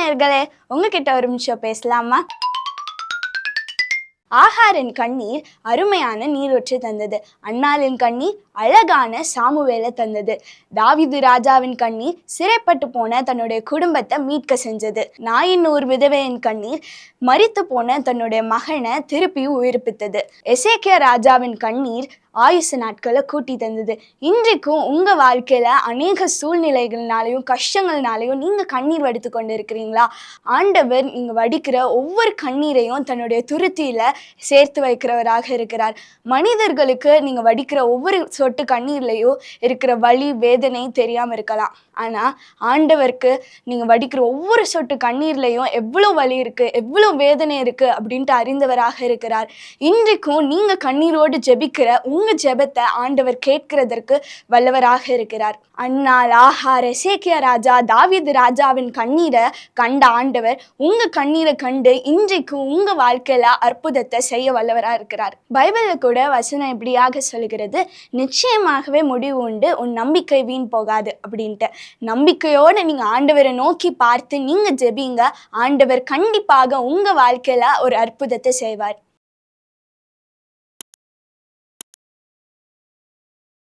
நேயர்களே, உங்ககிட்ட ஒரு நிமிஷம் பேசலாமா? ஆகாரின் கண்ணீர் அருமையான நீரூற்று தந்தது. அன்னாளின் கண்ணீர் அழகான சாமுவேலை தந்தது. தாவீது ராஜாவின் கண்ணீர் சிறைப்பட்டு போன தன்னுடைய குடும்பத்தை மீட்க செஞ்சது. நாயின்னூர் விதவையின் கண்ணீர் மரித்து போன தன்னுடைய மகனை திருப்பியும் உயிர்ப்பித்தது. எசேக்கியா ராஜாவின் கண்ணீர் ஆயுசு நாட்களை கூட்டி தந்தது. இன்றைக்கும் உங்க வாழ்க்கையில அநேக சூழ்நிலைகள்னாலையும் கஷ்டங்கள்னாலையும் நீங்க கண்ணீர் வடித்து கொண்டு இருக்கிறீங்களா? ஆண்டவர் நீங்க வடிக்கிற ஒவ்வொரு கண்ணீரையும் தன்னுடைய துருத்தியில சேர்த்து வைக்கிறவராக இருக்கிறார். மனிதர்களுக்கு நீங்க வடிக்கிற ஒவ்வொரு சொட்டு கண்ணீர்லையும் இருக்கிற வலி வேதனை தெரியாம இருக்கலாம். ஆனா ஆண்டவருக்கு நீங்க வடிக்கிற ஒவ்வொரு சொட்டு கண்ணீர்லையும் எவ்வளவு வலி இருக்கு, எவ்வளவு வேதனை இருக்கு அப்படின்ட்டு அறிந்தவராக இருக்கிறார். இன்றைக்கும் நீங்க கண்ணீரோடு ஜெபிக்கிற உங்க ஜெபத்தை ஆண்டவர் கேட்கிறதற்கு வல்லவராக இருக்கிறார். அன்னாள் ஆகார், எசேக்கியா ராஜா, தாவீது ராஜாவின் கண்ணீரை கண்ட ஆண்டவர் உங்க கண்ணீரை கண்டு இன்றைக்கு உங்க வாழ்க்கையில அற்புதத்தை செய்ய வல்லவரா இருக்கிறார். பைபிள்ல கூட வசனம் இப்படியாக சொல்கிறது, நிச்சயமாகவே முடிவு உண்டு, உன் நம்பிக்கை வீண் போகாது அப்படின்ட்டு. நம்பிக்கையோட நீங்க ஆண்டவரை நோக்கி பார்த்து நீங்க ஜெபிங்க, ஆண்டவர் கண்டிப்பாக உங்க வாழ்க்கையில ஒரு அற்புதத்தை செய்வார்.